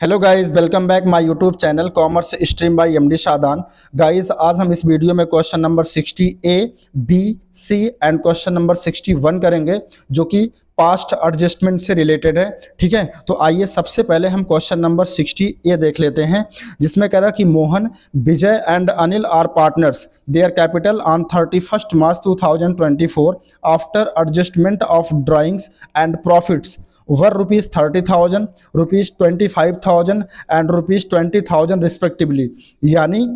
Hello guys, welcome back my YouTube channel commerce stream by MD Shadan. Guys, आज हम इस video में question number 60 a, b, c and question number 61 करेंगे, जो कि पास्ट एडजस्टमेंट से रिलेटेड है। ठीक है, तो आइए सबसे पहले हम क्वेश्चन नंबर 60 ए देख लेते हैं, जिसमें कह रहा कि Mohan, Vijay and Anil are partners, their capital on 31 March 2024 after adjustment of drawings and profits were rupees 30,000, rupees 25,000 and rupees 20,000 respectively. यानी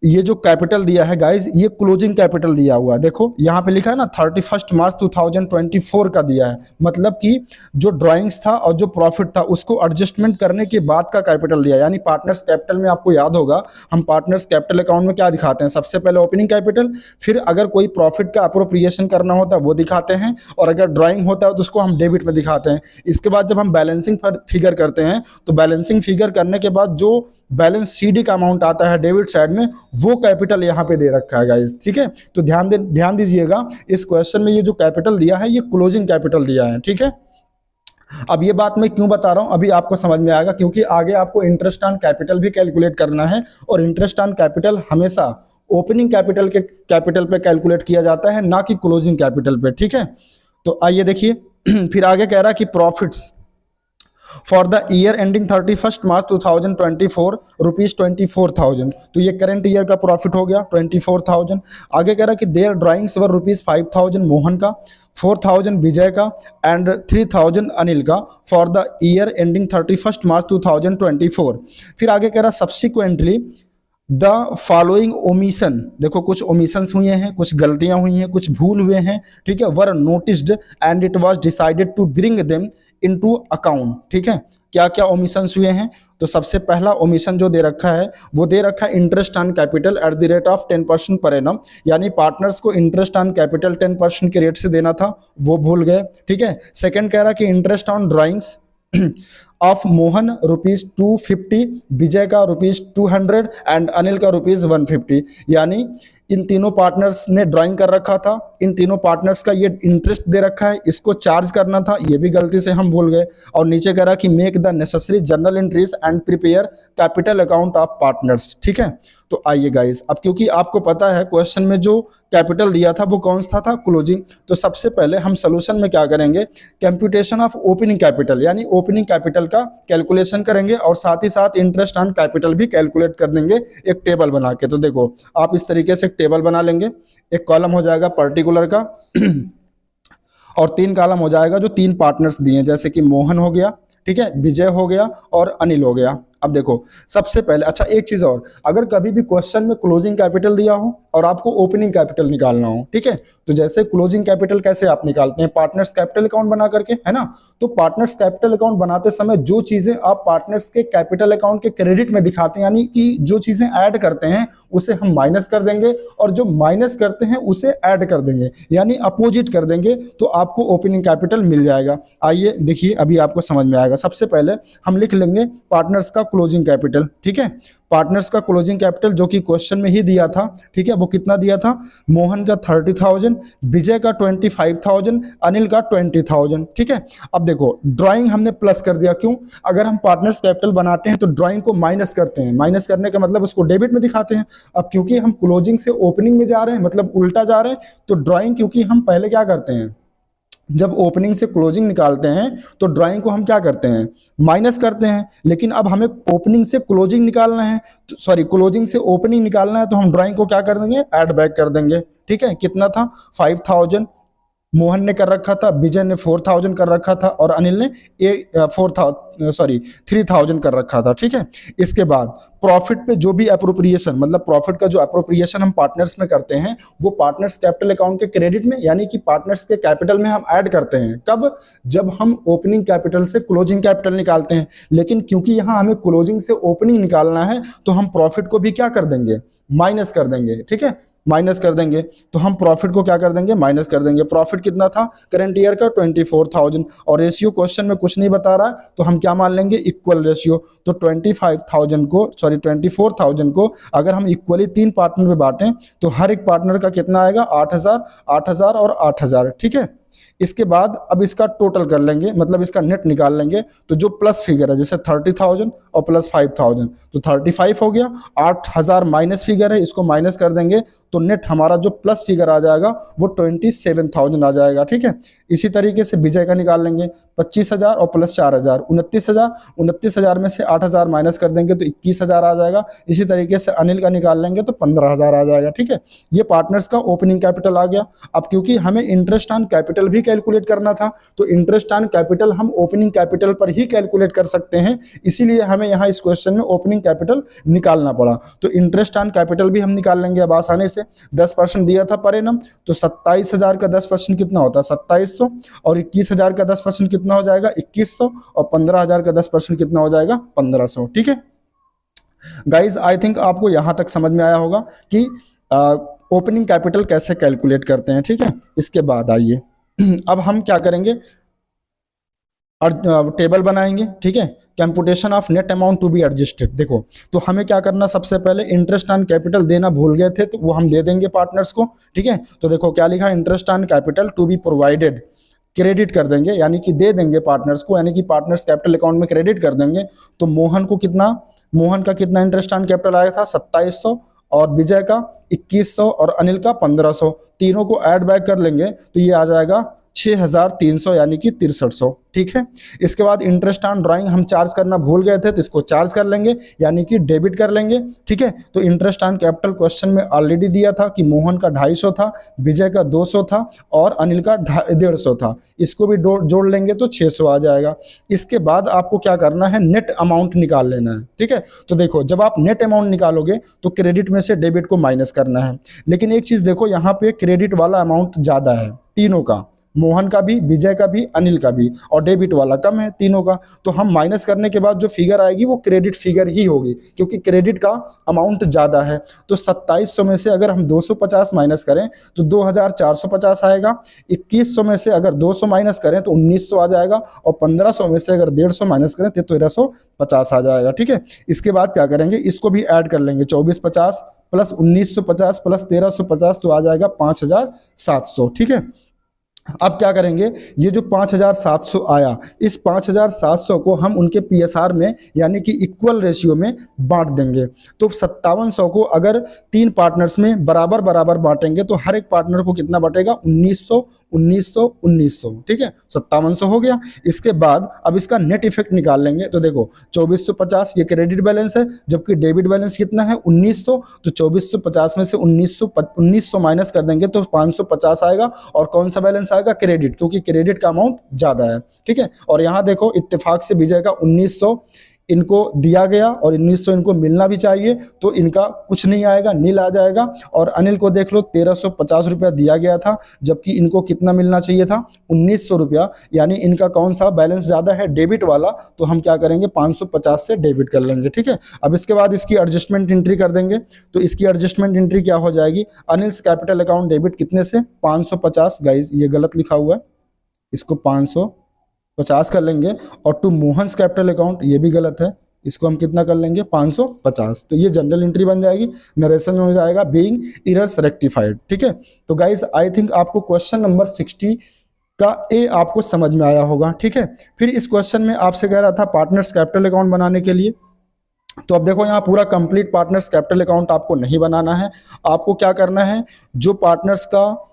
ये जो कैपिटल दिया है गाइज, ये क्लोजिंग कैपिटल दिया हुआ है। देखो यहाँ पे लिखा है ना 31 मार्च 2024 का दिया है, मतलब कि जो ड्राइंग्स था और जो प्रॉफिट था उसको एडजस्टमेंट करने के बाद का कैपिटल दिया है। यानी पार्टनर्स कैपिटल में आपको याद होगा, हम पार्टनर्स कैपिटल अकाउंट में क्या दिखाते हैं, सबसे पहले ओपनिंग कैपिटल, फिर अगर कोई प्रॉफिट का अप्रोप्रिएशन करना होता है वो दिखाते हैं, और अगर ड्राइंग होता है तो उसको हम डेबिट में दिखाते हैं। इसके बाद जब हम बैलेंसिंग फिगर करते हैं तो बैलेंसिंग फिगर करने के बाद जो बैलेंस सीडी का अमाउंट आता है डेबिट साइड में, वो कैपिटल यहाँ पे दे रखा है गाइस। ठीक है, तो ध्यान दीजिएगा, इस क्वेश्चन में ये जो कैपिटल दिया है ये क्लोजिंग कैपिटल दिया है। ठीक है, अब ये बात मैं क्यों बता रहा हूं अभी आपको समझ में आएगा, क्योंकि आगे आपको इंटरेस्ट ऑन कैपिटल भी कैलकुलेट करना है, और इंटरेस्ट ऑन कैपिटल हमेशा ओपनिंग कैपिटल के कैपिटल पे कैलकुलेट किया जाता है, ना कि क्लोजिंग कैपिटल पे। ठीक है, तो आइए देखिए फिर आगे कह रहा है कि profits for the year ending 31 March 2024 rupees 24,000। तो ये करंट ईयर का प्रॉफिट हो गया 24,000। आगे कह रहा कि their drawings were rupees 5,000 Mohan का, 4,000 विजय का एंड 3,000 अनिल का for the year ending 31 March 2024। फिर आगे कह रहा सब्सिक्वेंटली द फॉलोइंग ओमिशन, देखो कुछ ओमिशंस हुए हैं, कुछ गलतियां हुई हैं, कुछ भूल हुए हैं। ठीक है, were noticed and it was decided to bring them into account. ठीक है, क्या क्या ओमिशंस हुए हैं, तो सबसे पहला ओमिशन जो दे रखा है वो दे रखा है interest on capital at the rate of 10% per annum. यानी पार्टनर्स को इंटरेस्ट ऑन कैपिटल 10% के रेट से देना था, वो भूल गए। ठीक है, सेकंड कह रहा कि interest on drawings of Mohan rupees 250, विजय का रुपीज 200 एंड अनिल का रुपीज 150। यानी इन तीनों पार्टनर्स ने ड्राइंग कर रखा था, इन तीनों पार्टनर्स का ये इंटरेस्ट दे रखा है, इसको चार्ज करना था, ये भी गलती से हम भूल गए। और नीचे कह रहा कि make the necessary journal entries and prepare capital account of partners. ठीक है, तो आइए गाइस, अब क्योंकि आपको पता है क्वेश्चन में जो कैपिटल दिया था वो कौन सा था, क्लोजिंग, तो सबसे पहले हम सोल्यूशन में क्या करेंगे, कंप्यूटेशन ऑफ ओपनिंग कैपिटल, यानी ओपनिंग कैपिटल का कैलकुलेशन करेंगे, और साथ ही साथ इंटरेस्ट ऑन कैपिटल भी कैलकुलेट कर देंगे एक टेबल बना के। तो देखो आप इस तरीके से टेबल बना लेंगे, एक कॉलम हो जाएगा पर्टिकुलर का और 3 कॉलम हो जाएगा जो 3 पार्टनर्स दिए, जैसे कि मोहन हो गया, ठीक है, विजय हो गया और अनिल हो गया। अब देखो सबसे पहले, अच्छा एक चीज और, अगर कभी भी क्वेश्चन में क्लोजिंग कैपिटल दिया हो और आपको ओपनिंग कैपिटल निकालना हो, ठीक है, तो जैसे क्लोजिंग कैपिटल कैसे आप निकालते हैं, पार्टनर्स कैपिटल अकाउंट बना करके, है ना। तो पार्टनर्स कैपिटल अकाउंट बनाते समय जो चीजें आप पार्टनर्स के कैपिटल अकाउंट के क्रेडिट में दिखाते हैं, यानी कि जो चीजें ऐड करते हैं उसे हम माइनस कर देंगे, और जो माइनस करते हैं उसे ऐड कर देंगे, यानी अपोजिट कर देंगे, तो आपको ओपनिंग कैपिटल मिल जाएगा। आइए देखिए, अभी आपको समझ में आएगा। सबसे पहले हम लिख लेंगे पार्टनर्स का क्लोजिंग कैपिटल। ठीक है, पार्टनर्स का क्लोजिंग कैपिटल जो कि क्वेश्चन में ही दिया था, ठीक है, वो कितना दिया था, मोहन का 30,000, विजय का 25,000, अनिल का 20,000। ठीक है, अब देखो ड्राइंग हमने प्लस कर दिया, क्यों, अगर हम पार्टनर्स कैपिटल बनाते हैं तो ड्राइंग को माइनस करते हैं, माइनस करने का मतलब उसको डेबिट में दिखाते हैं। अब क्योंकि हम क्लोजिंग से ओपनिंग में जा रहे हैं, मतलब उल्टा जा रहे हैं, तो ड्राइंग, क्योंकि हम पहले क्या करते हैं, जब ओपनिंग से क्लोजिंग निकालते हैं तो ड्राइंग को हम क्या करते हैं, माइनस करते हैं, लेकिन अब हमें ओपनिंग से क्लोजिंग निकालना है, तो सॉरी क्लोजिंग से ओपनिंग निकालना है, तो हम ड्राइंग को क्या कर देंगे, ऐड बैक कर देंगे। ठीक है, कितना था, 5,000 मोहन ने कर रखा था, विजय ने 4,000 कर रखा था, और अनिल ने 3,000 कर रखा था। ठीक है, इसके बाद प्रॉफिट पे जो भी अप्रोप्रिएशन, मतलब प्रॉफिट का जो अप्रोप्रिएशन हम पार्टनर्स में करते हैं वो पार्टनर्स कैपिटल अकाउंट के क्रेडिट में, यानी कि पार्टनर्स के कैपिटल में हम ऐड करते हैं। कब, जब हम ओपनिंग कैपिटल से क्लोजिंग कैपिटल निकालते हैं, लेकिन क्योंकि यहाँ हमें क्लोजिंग से ओपनिंग निकालना है तो हम प्रॉफिट को भी क्या कर देंगे, माइनस कर देंगे। ठीक है, माइनस कर देंगे, तो हम प्रॉफिट को क्या कर देंगे, माइनस कर देंगे। प्रॉफिट कितना था करंट ईयर का, 24,000, और रेशियो क्वेश्चन में कुछ नहीं बता रहा है, तो हम क्या मान लेंगे, इक्वल रेशियो। तो 24,000 को अगर हम इक्वली 3 पार्टनर में बांटें तो हर एक पार्टनर का कितना आएगा, 8,000, 8,000 और 8,000। ठीक है, इसके बाद अब इसका टोटल कर लेंगे, मतलब इसका नेट निकाल लेंगे। तो जो प्लस फिगर है जैसे 30,000 और प्लस 5,000 तो 35 हो गया। 8,000 माइनस फिगर है, इसको माइनस कर देंगे तो नेट हमारा जो प्लस फिगर आ जाएगा वो 27,000 आ जाएगा। ठीक है, इसी तरीके से विजय का निकाल लेंगे। 25,000 और प्लस 4,000 29,000। 29,000 में से 8,000 माइनस कर देंगे तो 21,000 आ जाएगा। इसी तरीके से अनिल का निकाल लेंगे तो 15,000 आ जाएगा। ठीक है, ये पार्टनर्स का ओपनिंग कैपिटल आ गया। अब क्योंकि हमें इंटरेस्ट ऑन कैपिटल भी कैलकुलेट करना था तो इंटरेस्ट ऑन कैपिटल हम ओपनिंग कैपिटल पर ही कैलकुलेट कर सकते हैं, इसीलिए हमें यहाँ इस क्वेश्चन में ओपनिंग कैपिटल निकालना पड़ा। तो इंटरेस्ट ऑन कैपिटल भी हम निकाल लेंगे अब आसानी से। 10% दिया था पर एनम, तो 27,000 का 10% कितना होता है 2,700, और 21,000 का 10% कितना हो जाएगा 2,100, और 15,000 का 10% कितना हो जाएगा 1,500। ठीक है गाइज, आई थिंक आपको यहां तक समझ में आया होगा कि ओपनिंग कैपिटल कैसे कैलकुलेट करते हैं। ठीक है, इसके बाद आइए अब हम क्या करेंगे, और टेबल बनाएंगे। ठीक है, computation of net amount to be adjusted. देखो तो हमें क्या करना, सबसे पहले इंटरेस्ट ऑन कैपिटल देना भूल गए थे तो वो हम दे देंगे पार्टनर्स को। ठीक है, तो देखो क्या लिखा, interest on capital to be provided, credit कर देंगे यानी कि दे देंगे पार्टनर्स को, यानी कि पार्टनर्स कैपिटल अकाउंट में क्रेडिट कर देंगे। तो मोहन को कितना, मोहन का कितना इंटरेस्ट ऑन कैपिटल आया था 2,700, और विजय का 2,100 और अनिल का 1,500। तीनों को ऐड बैक कर लेंगे तो ये आ जाएगा 6,300 यानी कि 6,300। ठीक है, इसके बाद इंटरेस्ट ऑन ड्राइंग हम चार्ज करना भूल गए थे तो इसको चार्ज कर लेंगे यानी कि डेबिट कर लेंगे। ठीक है, तो इंटरेस्ट ऑन कैपिटल क्वेश्चन में ऑलरेडी दिया था कि मोहन का 250 था, विजय का 200 था और अनिल का 150 था, इसको भी जोड़ लेंगे तो 600 आ जाएगा। इसके बाद आपको क्या करना है, नेट अमाउंट निकाल लेना है। ठीक है, तो देखो जब आप नेट अमाउंट निकालोगे तो क्रेडिट में से डेबिट को माइनस करना है, लेकिन एक चीज देखो यहाँ पे क्रेडिट वाला अमाउंट ज्यादा है तीनों का, मोहन का भी, विजय का भी, अनिल का भी, और डेबिट वाला कम है तीनों का। तो हम माइनस करने के बाद जो फिगर आएगी वो क्रेडिट फिगर ही होगी क्योंकि क्रेडिट का अमाउंट ज़्यादा है। तो 2,700 में से अगर हम 250 माइनस करें तो 2,450 आएगा। 2,100 में से अगर 200 माइनस करें तो 1,900 आ जाएगा, और 1,500 में से अगर 150 माइनस करें तो 1,350 आ जाएगा। ठीक है, इसके बाद क्या करेंगे, इसको भी ऐड कर लेंगे, 2,450 प्लस 1,950 प्लस 1,350 तो आ जाएगा 5,700। ठीक है, अब क्या करेंगे, ये जो 5,700 आया, इस 5,700 को हम उनके पीएसआर में यानी कि इक्वल रेशियो में बांट देंगे। तो 5,700 को अगर 3 पार्टनर्स में बराबर बराबर बांटेंगे तो हर एक पार्टनर को कितना बटेगा 1,900 1,900 1,900। ठीक है, 5,700 हो गया। इसके बाद अब इसका नेट इफेक्ट निकाल लेंगे। तो देखो 2,450 ये क्रेडिट बैलेंस है, जबकि डेबिट बैलेंस कितना है 1,900, तो 2,450 में से 1,900 माइनस कर देंगे तो 550 आएगा, और कौन सा बैलेंस आएगा क्रेडिट, क्योंकि क्रेडिट का अमाउंट ज्यादा है। ठीक है, और यहां देखो इत्तेफाक से विजय का 1,900 इनको दिया गया और 1,900 इनको मिलना भी चाहिए तो इनका कुछ नहीं आएगा, नील आ जाएगा। और अनिल को देख लो 1,350 रुपया दिया गया था, जबकि इनको कितना मिलना चाहिए था 1,900 रुपया, यानी इनका कौन सा बैलेंस ज्यादा है डेबिट वाला, तो हम क्या करेंगे 550 से डेबिट कर लेंगे। ठीक है, अब इसके बाद इसकी एडजस्टमेंट एंट्री कर देंगे। तो इसकी एडजस्टमेंट एंट्री क्या हो जाएगी, अनिल्स कैपिटल अकाउंट डेबिट कितने से 550, गाइज ये गलत लिखा हुआ है, इसको 550 कर लेंगे, और टू मोहन्स कैपिटल अकाउंट ये भी गलत है, इसको हम कितना कर लेंगे 550। तो ये जनरल एंट्री बन जाएगी, नरेशन हो जाएगा बीइंग एरर्स रेक्टिफाइड। ठीक है, तो गाइस आई थिंक आपको क्वेश्चन नंबर 60 का ए आपको समझ में आया होगा। ठीक है, फिर इस क्वेश्चन में आपसे कह रहा था पार्टनर्स कैपिटल अकाउंट बनाने के लिए, तो अब देखो यहाँ पूरा कंप्लीट पार्टनर्स कैपिटल अकाउंट आपको नहीं बनाना है। आपको क्या करना है, जो पार्टनर्स का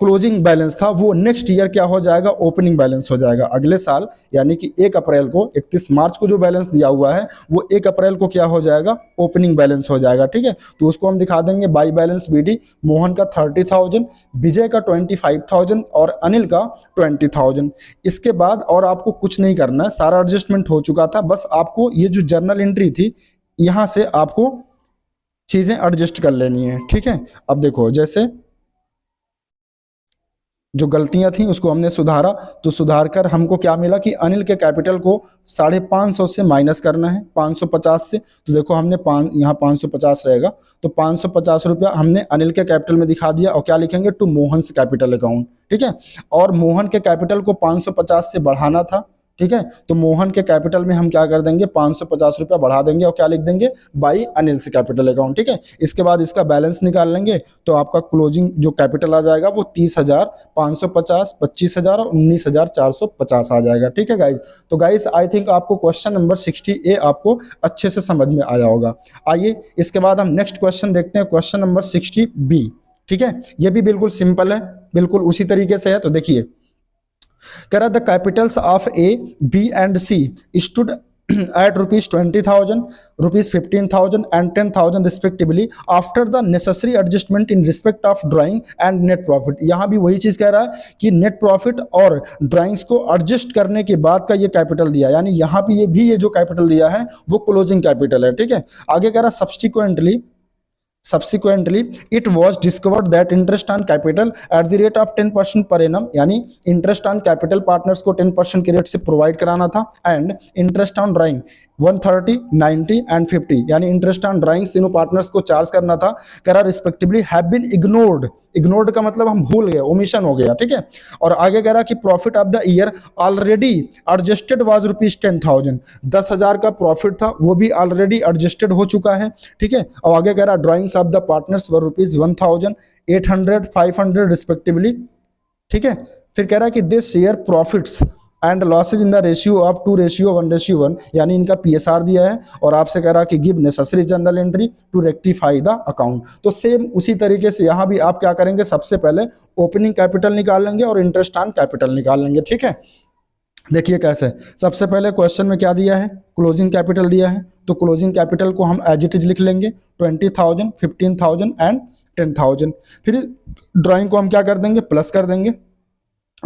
क्लोजिंग बैलेंस था वो नेक्स्ट ईयर क्या हो जाएगा, ओपनिंग बैलेंस हो जाएगा अगले साल, यानी कि 1 अप्रैल को, 31 मार्च को जो बैलेंस दिया हुआ है वो 1 अप्रैल को क्या हो जाएगा, ओपनिंग बैलेंस हो जाएगा। ठीक है, तो उसको हम दिखा देंगे बाई बैलेंस बीडी, मोहन का 30,000, विजय का 25,000 और अनिल का 20,000। इसके बाद और आपको कुछ नहीं करना है, सारा एडजस्टमेंट हो चुका था, बस आपको ये जो जर्नल एंट्री थी यहाँ से आपको चीज़ें एडजस्ट कर लेनी है। ठीक है, अब देखो जैसे जो गलतियां थी उसको हमने सुधारा, तो सुधार कर हमको क्या मिला कि अनिल के कैपिटल को 550 से माइनस करना है 550 से। तो देखो हमने यहाँ 550 रहेगा, तो 550 रुपया हमने अनिल के कैपिटल में दिखा दिया, और क्या लिखेंगे टू मोहन से कैपिटल अकाउंट। ठीक है, और मोहन के कैपिटल को 550 से बढ़ाना था। ठीक है। तो मोहन के कैपिटल में हम क्या कर देंगे, 550 रुपया बढ़ा देंगे और क्या लिख देंगे, बाई अनिल से कैपिटल अकाउंट। ठीक है, इसके बाद इसका बैलेंस निकाल लेंगे तो आपका क्लोजिंग जो कैपिटल आ जाएगा वो 30,550, 25,000 और 19,450 आ जाएगा। ठीक है गाइज। तो गाइज आई थिंक आपको क्वेश्चन नंबर 60A आपको अच्छे से समझ में आया होगा। आइए इसके बाद हम नेक्स्ट क्वेश्चन देखते हैं, क्वेश्चन नंबर 60B। ठीक है, ये भी बिल्कुल सिंपल है, बिल्कुल उसी तरीके से है। तो देखिए, कह रहा the capitals of a, b and c stood at rupees 20,000, rupees 15,000 and 10,000 respectively after the necessary adjustment in respect of drawing and net profit। यहाँ भी वही चीज कह रहा है कि नेट प्रॉफिट और ड्राइंग्स को एडजस्ट करने के बाद का ये कैपिटल दिया, यानी यहाँ पे ये जो कैपिटल दिया है वो क्लोजिंग कैपिटल है। ठीक है, आगे कह रहा Subsequently, it was discovered that interest on capital at the rate of 10% per annum, यानी इंटरेस्ट ऑन कैपिटल पार्टनर्स को 10% के रेट से प्रोवाइड कराना था, and interest on drawing 130, 90 and 50, यानी इंटरेस्ट ऑन ड्राइंग्स तीनों पार्टनर्स को चार्ज करना था, करा respectively have been ignored. Ignored का मतलब हम भूल गए, ओमिशन हो गया। ठीक है, और आगे कह रहा कि profit of the year already adjusted was rupees 10,000, 10,000 का प्रॉफिट था वो भी ऑलरेडी एडजस्टेड हो चुका है। ठीक है, और आगे कह रहा drawings of the partners were rupees 1,000, 800, 500 respectively. ठीक है, फिर कह रहा कि this share profits and losses in the ratio of 2:1:1, यानी इनका PSR दिया है और आपसे कह रहा कि give necessary journal entry to rectify the account. तो सेम उसी तरीके से यहाँ भी आप क्या करेंगे, सबसे पहले ओपनिंग कैपिटल निकाल लेंगे और इंटरेस्ट ऑन कैपिटल निकाल लेंगे। ठीक है, देखिए कैसे, सबसे पहले क्वेश्चन में क्या दिया है, क्लोजिंग कैपिटल दिया है, तो क्लोजिंग कैपिटल को हम एज इट इज लिख लेंगे 20,000, 15,000 एंड 10,000। फिर ड्राइंग को हम क्या कर देंगे, प्लस कर देंगे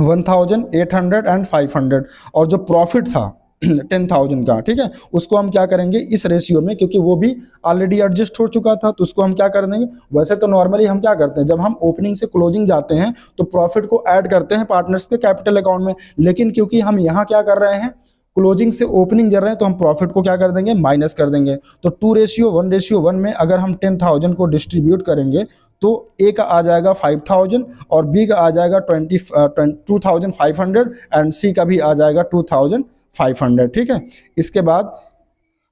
1,000, 800 एंड 500, और जो प्रॉफिट था 10,000 का, ठीक है, उसको हम क्या करेंगे इस रेशियो में, क्योंकि वो भी ऑलरेडी एडजस्ट हो चुका था, तो उसको हम क्या कर देंगे। वैसे तो नॉर्मली हम क्या करते हैं, जब हम ओपनिंग से क्लोजिंग जाते हैं तो प्रॉफिट को ऐड करते हैं पार्टनर्स के कैपिटल अकाउंट में, लेकिन क्योंकि हम यहाँ क्या कर रहे हैं, क्लोजिंग से ओपनिंग कर रहे हैं, तो हम प्रॉफिट को क्या कर देंगे, माइनस कर देंगे। तो 2:1:1 में अगर हम 10,000 को डिस्ट्रीब्यूट करेंगे तो ए का आ जाएगा 5,000 और बी का आ जाएगा 2,500 एंड सी का भी आ जाएगा 2,500। ठीक है, इसके बाद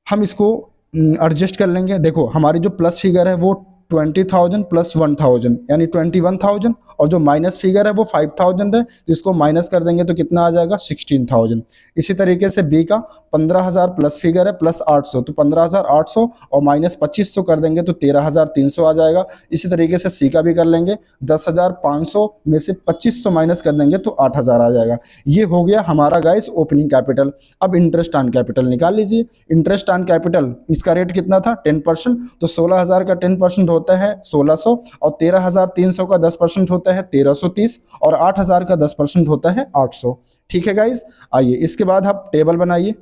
हम इसको एडजस्ट कर लेंगे। देखो हमारी जो प्लस फिगर है वो 20,000 प्लस 1,000 यानी 21,000, और जो माइनस फिगर है वो 5,000 है, तो इसको माइनस कर देंगे तो कितना आ जाएगा 16,000। इसी तरीके से बी का 15,000 प्लस फिगर है प्लस 800, तो 15,800 और माइनस 2,500 कर देंगे तो 13,300 आ जाएगा। इसी तरीके से सी का भी कर लेंगे, 10,500 में से 2,500 माइनस कर देंगे तो 8,000 आ जाएगा। ये हो गया हमारा गाइस ओपनिंग कैपिटल। अब इंटरेस्ट ऑन कैपिटल निकाल लीजिए। इंटरेस्ट ऑन कैपिटल इसका रेट कितना था 10%, तो 16,000 का 10% होता है 1,600 और 13,300 का 10% होता है 1,330 और 8,000 का 10% होता है 800। ठीक है गाइज, आइए इसके बाद आप टेबल बनाइए।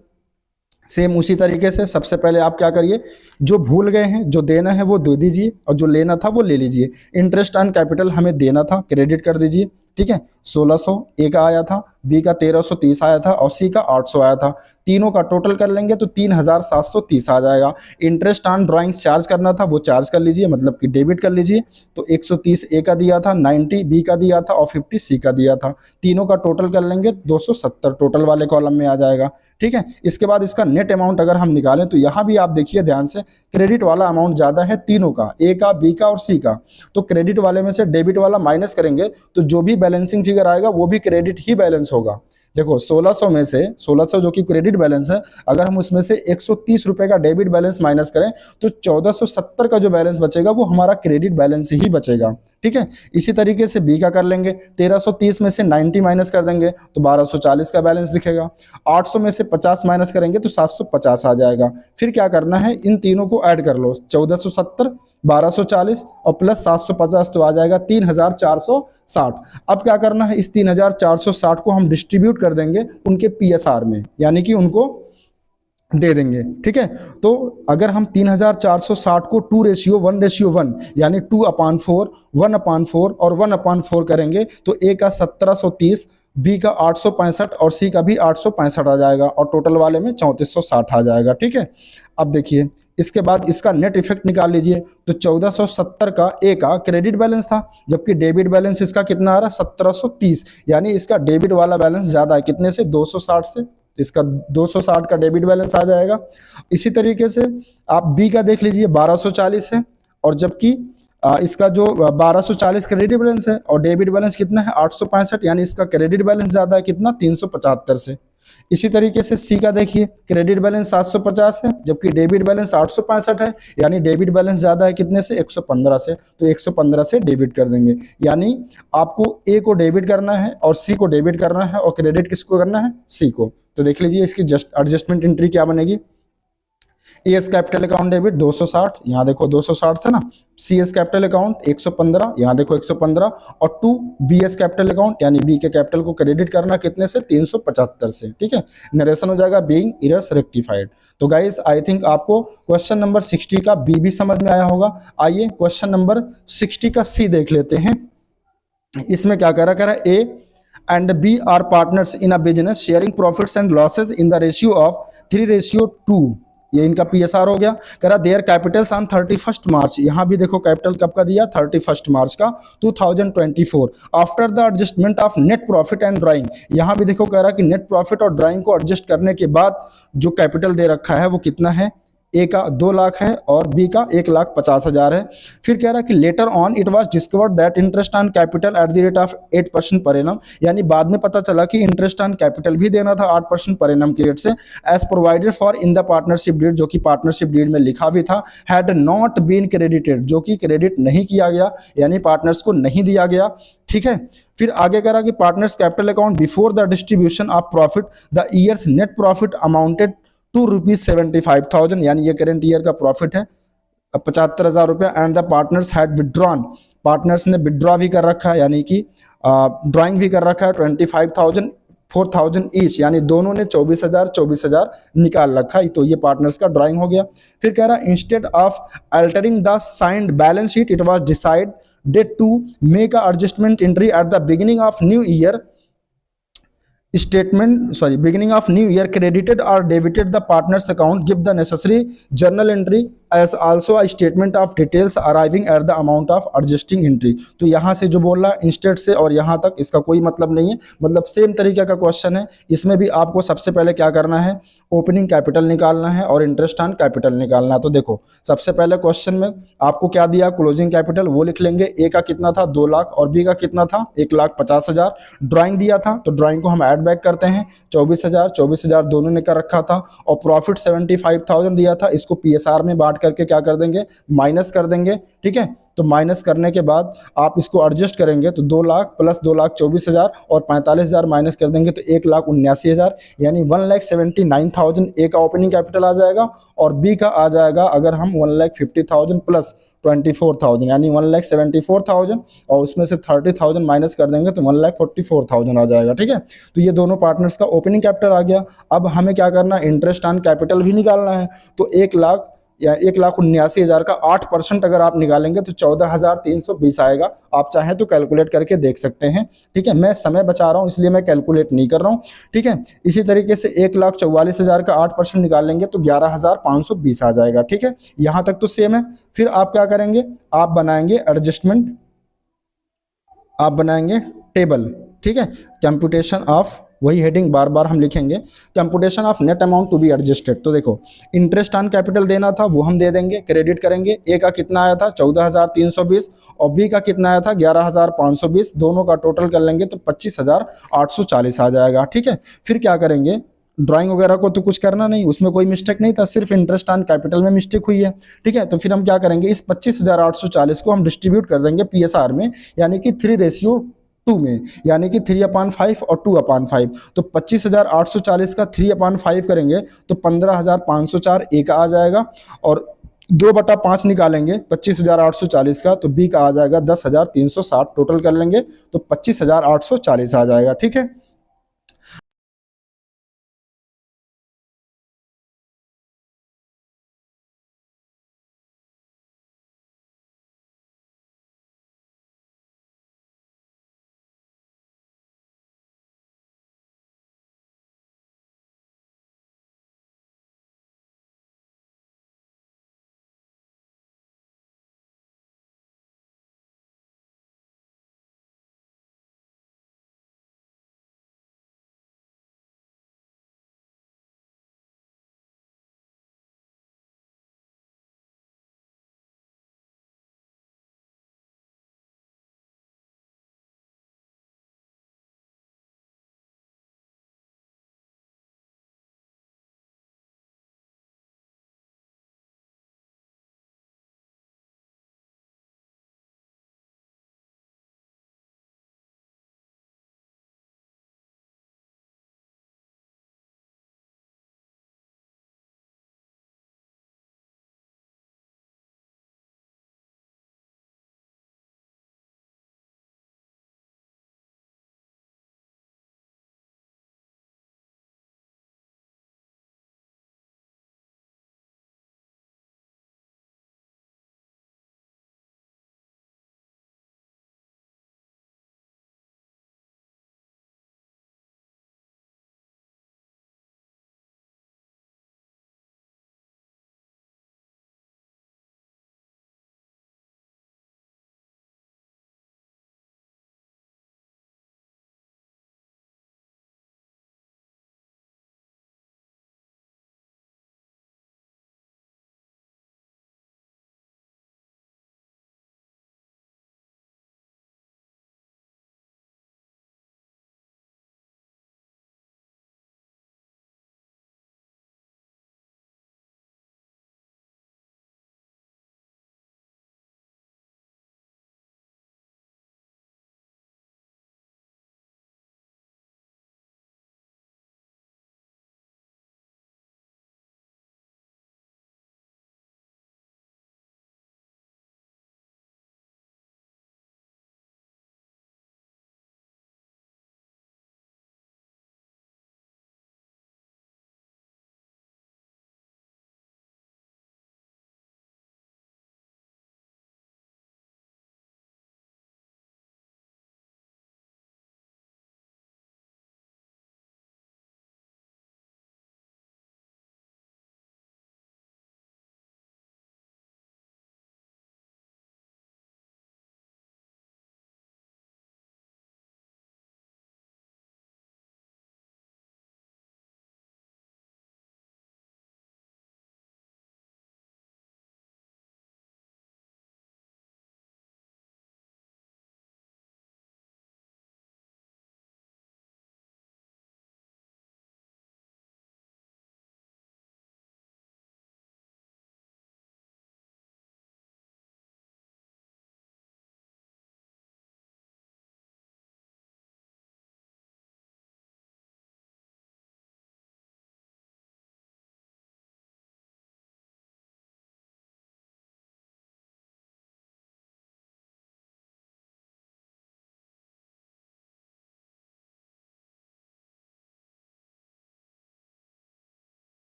सेम उसी तरीके से सबसे पहले आप क्या करिए, जो भूल गए हैं जो देना है वो दे दीजिए और जो लेना था वो ले लीजिए। इंटरेस्ट ऑन कैपिटल हमें देना था, क्रेडिट कर दीजिए। ठीक है, 1,600 ए का आया था, बी का 1,330 आया था और सी का 800 आया था। तीनों का टोटल कर लेंगे तो 3,730 आ जाएगा। इंटरेस्ट ऑन ड्राइंग्स चार्ज करना था वो चार्ज कर लीजिए, मतलब कि डेबिट कर लीजिए। तो 130 ए का दिया था, 90 बी का दिया था और 50 सी का दिया था। तीनों का टोटल कर लेंगे 270 टोटल वाले कॉलम में आ जाएगा। ठीक है, इसके बाद इसका नेट अमाउंट अगर हम निकालें तो यहाँ भी आप देखिए ध्यान से, क्रेडिट वाला अमाउंट ज़्यादा है तीनों का, ए का, बी का और सी का। तो क्रेडिट वाले में से डेबिट वाला माइनस करेंगे तो जो भी बैलेंसिंग फिगर आएगा वो भी क्रेडिट ही बैलेंस होगा। देखो 1,600 में से 1,600 जो कि क्रेडिट बैलेंस है, अगर हम उसमें से 130 रुपए का डेबिट बैलेंस माइनस करें तो 1,470 का जो बैलेंस बचेगा वो हमारा क्रेडिट बैलेंस ही बचेगा। ठीक है, इसी तरीके से बी का कर लेंगे, 1,330 में से 90 माइनस कर देंगे तो 1,240 का बैलेंस दिखेगा। 800 में से 50 माइनस करेंगे तो 750 आ जाएगा। फिर क्या करना है, इन तीनों को ऐड कर लो, 1,470, 1,240 और प्लस 750 तो आ जाएगा 3,460। अब क्या करना है, इस 3,460 को हम डिस्ट्रीब्यूट कर देंगे उनके PSR में, यानी कि उनको दे देंगे। ठीक है, तो अगर हम 3,460 को 2:1:1 यानी 2/4, 1/4 और 1/4 करेंगे तो ए का 1,730, बी का 865 और सी का भी 865 आ जाएगा और टोटल वाले में 3,460 आ जाएगा। ठीक है, अब देखिए इसके बाद इसका नेट इफेक्ट निकाल लीजिए। तो 1,470 का ए का क्रेडिट बैलेंस था, जबकि डेबिट बैलेंस इसका कितना आ रहा है 1,730, यानी इसका डेबिट वाला बैलेंस ज़्यादा है, कितने से 260 से। इसका 260 का डेबिट बैलेंस आ जाएगा। इसी तरीके से आप बी का देख लीजिए 1240 है, और जबकि इसका जो 1240 क्रेडिट बैलेंस है और डेबिट बैलेंस कितना है 865, यानी इसका क्रेडिट बैलेंस ज़्यादा है कितना 375 से। इसी तरीके से सी का देखिए क्रेडिट बैलेंस 750 है जबकि डेबिट बैलेंस 865 है, यानी डेबिट बैलेंस ज़्यादा है कितने से 115 से, तो 115 से डेबिट कर देंगे। यानी आपको ए को डेबिट करना है और सी को डेबिट करना है और क्रेडिट किसको करना है, सी को। तो देख लीजिए इसकी एडजस्टमेंट एंट्री क्या बनेगी। A S capital account debit 260, यहाँ देखो 260 था ना, सी एस कैपिटल अकाउंट 115, यहाँ देखो 115, और to B S capital account यानी बी के कैपिटल को क्रेडिट करना कितने से 375 से। ठीक है, नरेशन हो जाएगा बीइंग एरर्स रेक्टिफाइड। तो गाइस आई थिंक आपको क्वेश्चन नंबर 60 का बी भी समझ में आया होगा। आइए क्वेश्चन नंबर 60 का सी देख लेते हैं। इसमें क्या कह रहा है, ए and B are partners in a business sharing profits and losses in the ratio of 3:2। ये इनका PSR हो गया। कह रहा देयर कैपिटल्स ऑन 31 मार्च, यहाँ भी देखो कैपिटल कब का दिया 31 मार्च का 2024। After the adjustment of net profit and drawing, यहाँ भी देखो कह रहा कि नेट प्रॉफिट और ड्राइंग को एडजस्ट करने के बाद जो कैपिटल दे रखा है वो कितना है, ए का 2 लाख है और बी का 1,50,000 है। फिर कह रहा है कि later on it was discovered that interest on capital at the rate of 8% per annum, यानी बाद में पता चला कि इंटरेस्ट ऑन कैपिटल भी देना था 8% पर एनम की रेट से, as provided for in the partnership deed, जो कि पार्टनरशिप डीड में लिखा भी था, हैड नॉट बीन क्रेडिटेड, जो कि क्रेडिट नहीं किया गया, यानी पार्टनर्स को नहीं दिया गया। ठीक है, फिर आगे कह रहा कि partners capital account before the distribution of profit the years net profit amounted to ₹75,000, यानी ये करेंट ईयर का प्रॉफिट है 75,000 रुपया। And the partners had withdrawn, partners ने विड्रॉ भी कर रखा है, यानी कि ड्राइंग भी कर रखा है 25,000 4,000 ईच, यानी दोनों ने 24,000 निकाल रखा है। तो ये पार्टनर्स का ड्राइंग हो गया। फिर कह रहा instead of altering the signed balance sheet it was decided to make a adjustment entry at the beginning of new year beginning of new year credited or debited the partners account, give the necessary journal entry as also a statement of details arriving at the amount of adjusting entry। तो यहाँ से जो बोल रहा है instead से और यहाँ तक इसका कोई मतलब नहीं है, मतलब सेम तरीके का क्वेश्चन है। इसमें भी आपको सबसे पहले क्या करना है, ओपनिंग कैपिटल निकालना है और इंटरेस्ट ऑन कैपिटल निकालना है। तो देखो सबसे पहले क्वेश्चन में आपको क्या दिया, क्लोजिंग कैपिटल वो लिख लेंगे, ए का कितना था 2 लाख और बी का कितना था 1,50,000। ड्राइंग दिया था तो ड्राइंग को हम ऐड बैक करते हैं, 24,000 दोनों ने कर रखा था, और प्रॉफिट 75,000 दिया था, इसको PSR में बांट करके क्या कर देंगे, माइनस कर देंगे। ठीक है, तो माइनस करने के बाद आप इसको एडजस्ट करेंगे तो 2 लाख प्लस 2,24,000 और 45,000 माइनस कर देंगे तो 1,79,000, यानी 1,79,000 ए का ओपनिंग कैपिटल आ जाएगा, और बी का आ जाएगा अगर हम 1,50,000 प्लस 24,000 यानी 1,74,000, और उसमें से 30,000 माइनस कर देंगे तो 1,44,000 आ जाएगा। ठीक है, तो ये दोनों पार्टनर्स का ओपनिंग कैपिटल आ गया। अब हमें क्या करना है, इंटरेस्ट ऑन कैपिटल भी निकालना है। तो 1,79,000 का 8% अगर आप निकालेंगे तो 14,320 आएगा। आप चाहें तो कैलकुलेट करके देख सकते हैं। ठीक है, मैं समय बचा रहा हूं इसलिए मैं कैलकुलेट नहीं कर रहा हूं। ठीक है, इसी तरीके से 1,44,000 का 8% निकालेंगे तो 11,520 आ जाएगा। ठीक है, यहां तक तो सेम है। फिर आप क्या करेंगे, आप बनाएंगे एडजस्टमेंट, आप बनाएंगे टेबल। ठीक है, कंप्यूटेशन ऑफ, वही हेडिंग बार बार हम लिखेंगे, computation of net amount to be adjusted. तो देखो इंटरेस्ट ऑन कैपिटल देना था वो हम दे देंगे, क्रेडिट करेंगे। ए का कितना आया था 14,320 और बी का कितना आया था 11,520, दोनों का टोटल कर लेंगे तो 25,840 आ जाएगा। ठीक है, फिर क्या करेंगे, ड्राइंग वगैरह को तो कुछ करना नहीं, उसमें कोई मिस्टेक नहीं था, सिर्फ इंटरेस्ट ऑन कैपिटल में मिस्टेक हुई है। ठीक है, तो फिर हम क्या करेंगे, इस 25,840 को हम डिस्ट्रीब्यूट कर देंगे PSR में, यानी कि 3:2 में, यानी कि 3/5 और 2/5। तो 25,840 का 3/5 करेंगे तो 15,504 ए का आ जाएगा, और 2/5 निकालेंगे 25,840 का तो बी का आ जाएगा 10,360, टोटल कर लेंगे तो 25,840 आ जाएगा। ठीक है,